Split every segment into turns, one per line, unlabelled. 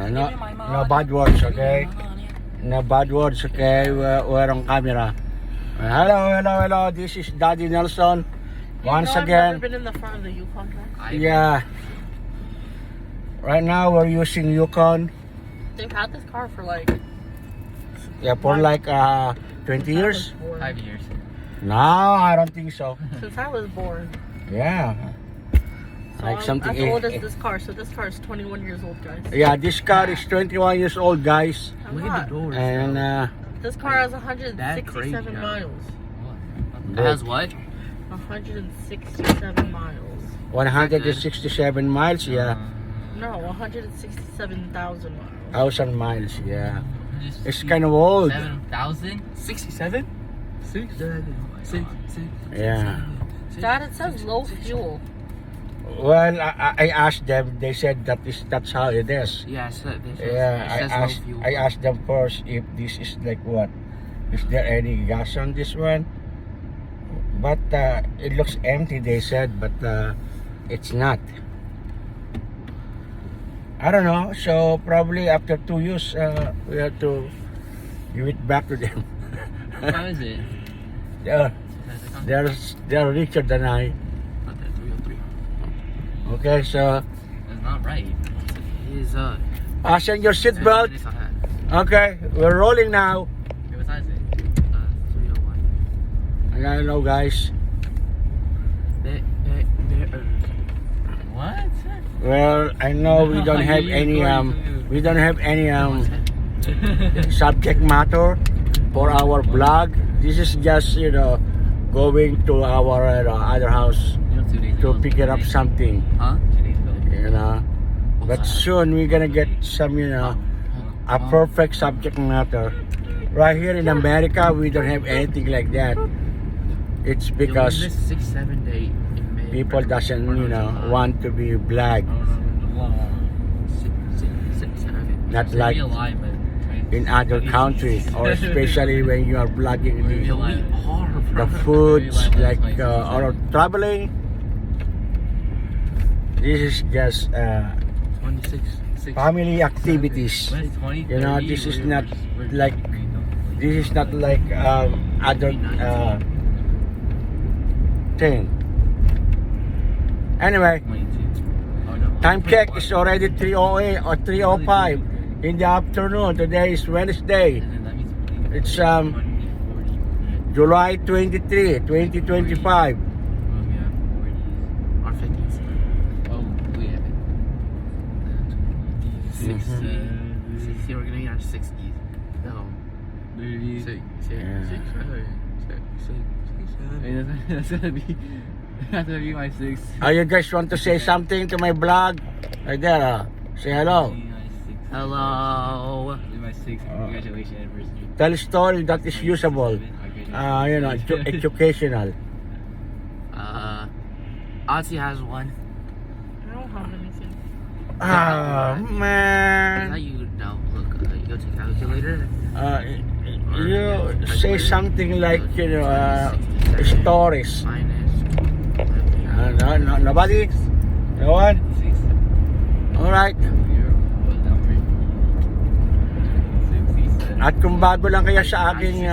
No bad words, okay? No bad words, okay? We're on camera. Hello. This is Daddy Nelson. Once
I've
again.
never been in the front of the Yukon truck.
Yeah. Right now we're using Yukon.
They've had this car for like
For like 20 years?
5 years.
No, I don't think so.
since I was born.
Yeah.
So
Like something.
as old as this car. So this car is 21 years old, guys.
Yeah, this car is 21 years old, guys.
I'm
Look
not.
at the doors.
And
This car has
That crazy,
167
yeah.
miles.
It has what?
167 miles.
167 miles, yeah.
No, 167,000 miles.
1,000 miles, yeah. It's kind of old.
7,000? 67? 6? 6?
Yeah.
Dad, it says low fuel.
Well, I asked them. They said that's how it is.
Yeah, it says
Yeah, I asked them first if this is like what. Is there any gas on this one? But it looks empty. They said, but it's not. I don't know. So probably after 2 years, we have to give it back to them.
What time is it?
They're richer than I.
Not that 303.
Okay, so
That's not right. It is
fasten your seatbelt.
It's not that.
Okay, we're rolling now.
Okay, what time is it? 301.
I don't know, guys.
What?
Well, I know we don't have any subject matter for our vlog. This is just going to our other house to pick it up something,
Huh?
But soon we're gonna get some a perfect subject matter. Right here in America, we don't have anything like that. It's because
6, 7, 8 in May.
people doesn't want to be black. Not like in other countries, or especially when you are vlogging the foods like or traveling. This is just
26.
family activities. This is not like other thing. Anyway, time check is already 3:08 or 3:05 in the afternoon. Today is Wednesday. It's July 23, 2025.
Or 50s. Oh, we have it. 60. We're gonna get our 60s. No. 6. That's gonna be my 6.
You guys want to say something to my vlog? Right there. Say hello.
Hello. My 6. Congratulations anniversary.
Tell a story that is usable. Educational.
Ozzy has one.
I don't have anything.
Ah,
That's how
man.
you know. Look, you go to calculator.
You say something like stories.
Minus.
Nobody? No one?
6.
Alright. At kung bago lang kaya sa aking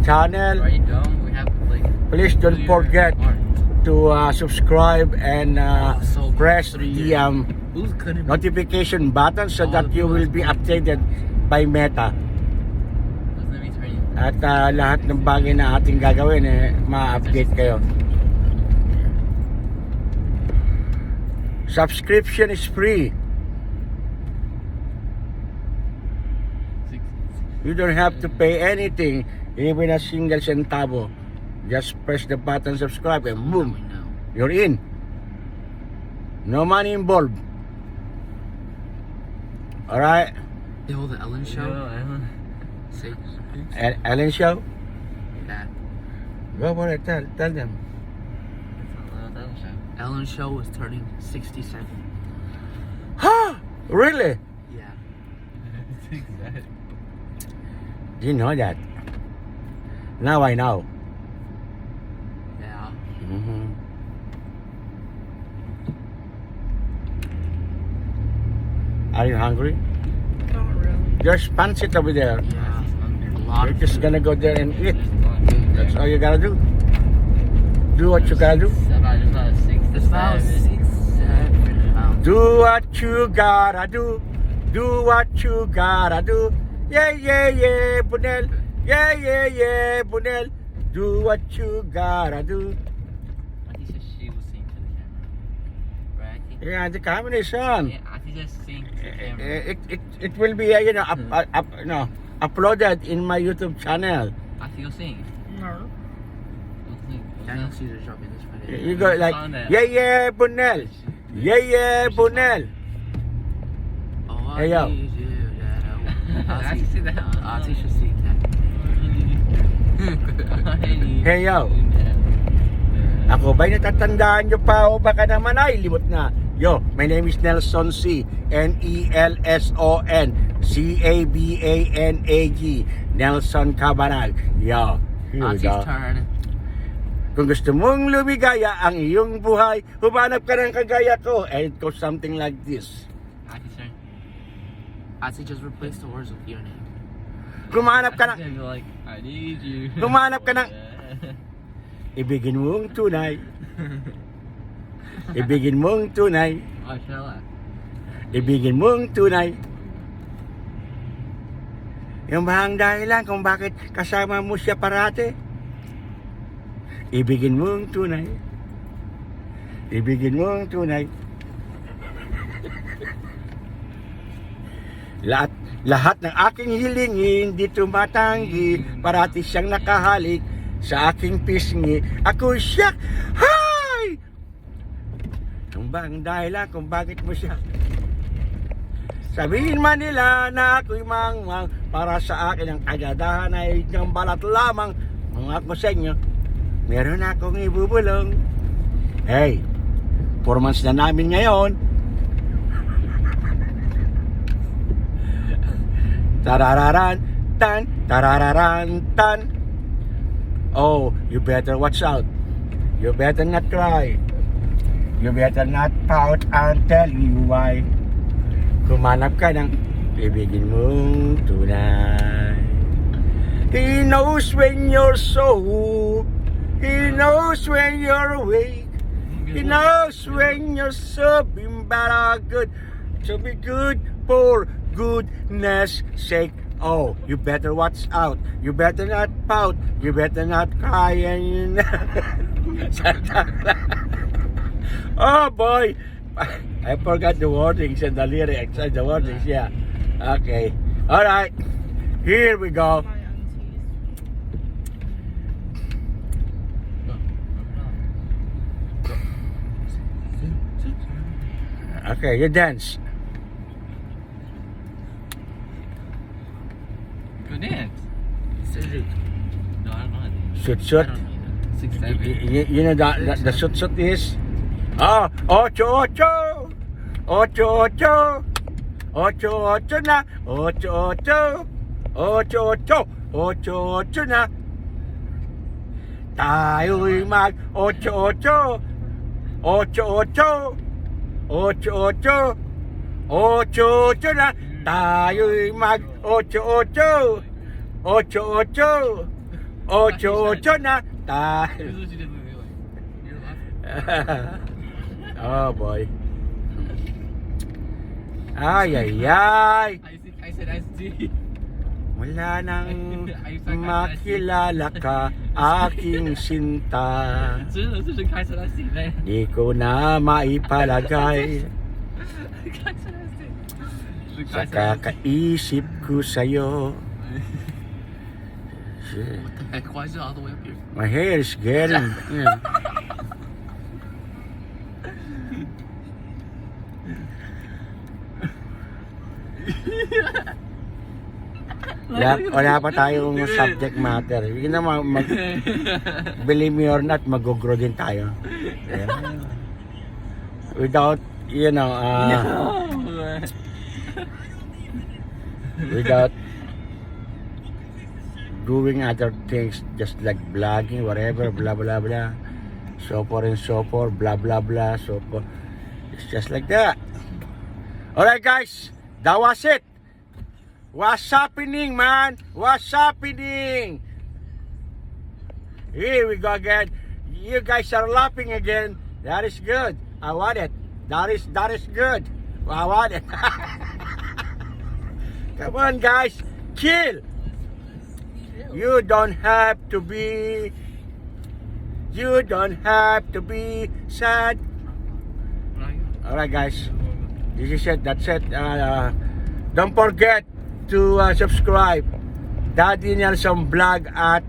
channel, please don't forget to subscribe and press the notification button so that you will be updated by Meta. At lahat ng bagay na ating gagawin ma-update kayo. Subscription is free. You don't have to pay anything, even a single centavo. Just press the button subscribe and boom, you're in. No money involved. Alright?
The Ellen Show? 6.
Ellen Show?
Yeah.
Go for it, tell them.
Ellen Show was turning 67.
Huh? Really?
Yeah.
Didn't know that. Now I know.
Yeah.
Mm-hmm. Are you hungry?
Not really.
There's pancit over there.
Yeah, a lot
You're
of
just
food.
gonna go there and eat.
There's a lot of food
That's
there.
all you gotta do. Do what you gotta do.
There's about 6, 7 pounds.
Do what you gotta do. Do what you gotta do. Yeah, yeah, yeah, Bunel. Yeah, yeah, yeah, Bunel. Do what you gotta do.
I think just she will sing to the camera. Right? I think,
Yeah, the camera is on.
yeah, I think just sing to the camera.
It will be uploaded in my YouTube channel.
I think you'll sing.
No.
You'll sing. Daniel Caesar dropping this Friday.
You go like, yeah, yeah, Bunel. Yeah, yeah, Bunel.
Oh,
Hey, yo.
I can see that. I think she'll sing that.
Hey, yo. Ako ba'y natatandaan nyo pa o baka naman ay limot na? Yo, my name is Nelson C. Nelson Cabanag. Nelson Cabanag. Yo, here we
Auntie's
go.
turn.
Kung gusto mong lumigaya ang iyong buhay, humanap ka ng kagaya ko. And it goes something like this.
Auntie's turn. Auntie just replace the words with your name.
Kumanap ka ng,
Auntie's gonna be like, I need you.
Humanap ka ng, ibigin mong tunay. Ibigin mong tunay.
Oh, Shella.
Ibigin mong tunay. Yung bahang dahilan kung bakit kasama mo siya parate. Ibigin mong tunay. Ibigin mong tunay. Lahat ng aking hilingin di tumatanggi. Parati siyang nakahalik sa aking pisngi. Ako siya. Hay! Yung bahang dahilan kung bakit mo siya. Sabihin man nila na ako'y mangmang, para sa akin ang kagadahan ay ng balat lamang. Kung ako sa inyo, meron akong ibubulong. Hey, 4 months na namin ngayon. Tarararan, tan. Oh, you better watch out. You better not cry. You better not pout and tell you why. Kumanap ka ng ibigin mong tunay. He knows when you're so. He knows when you're awake. He knows when you're so better good. To be good for goodness sake. Oh, you better watch out. You better not pout. You better not cry. And oh boy. I forgot the wordings and the lyrics and the wordings, yeah. Okay. Alright. Here we go.
My aunties.
Okay, you dance.
Go dance. No, I don't know how to dance.
Shoot.
I don't either. 6, 7.
You know the shoot is? Oh, ocho. Ocho na. Ocho na. Tayo'y mag ocho na. Tayo'y mag ocho na. Tayo.
This is what you did with me, like, you're laughing.
Oh boy. Ay.
I said I see.
Wala nang makilala ka, aking sinta.
真的是开始来洗嘞，
Di ko na maipalagay
开始来洗，是
sa
开始来洗。
kakaisip ko sa'yo. Shit.
What the heck? Why is it all the way up here?
My hair is getting... Yeah. Wala pa tayong subject matter. Hindi na believe me or not, mag-grow din tayo. Yeah. Without, you know, without doing other things, just like vlogging, whatever, blah, blah, blah. So forth, blah, blah, blah, so forth. It's just like that. Alright guys, That was it. What's happening, man? What's happening? Here we go again. You guys are laughing again. That is good. I want it. That is good. I want it. Come on, guys. Chill. You don't have to be sad. Alright, guys. This is it. That's it. Don't forget to subscribe. Daddy Nelson Vlog at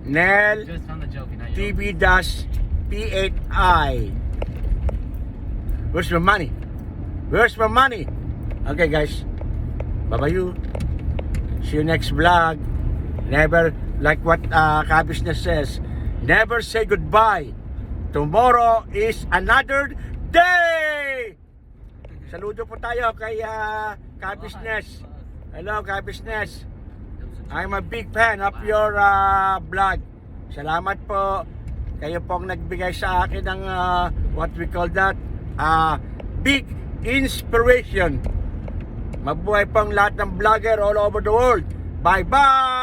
Nel
Just found the joke. And
TV-P8I. Where's my money? Where's my money? Okay, guys. Bye-bye you. See you next vlog. Never, like what Kabisnes says, never say goodbye. Tomorrow is another day! Saludo po tayo kay Kabisnes. Hello, Kabisnes. I'm a big fan of your vlog. Salamat po. Kayo pong nagbigay sa akin ng what we call that, big inspiration. Mabuhay pang lahat ng vlogger all over the world. Bye-bye!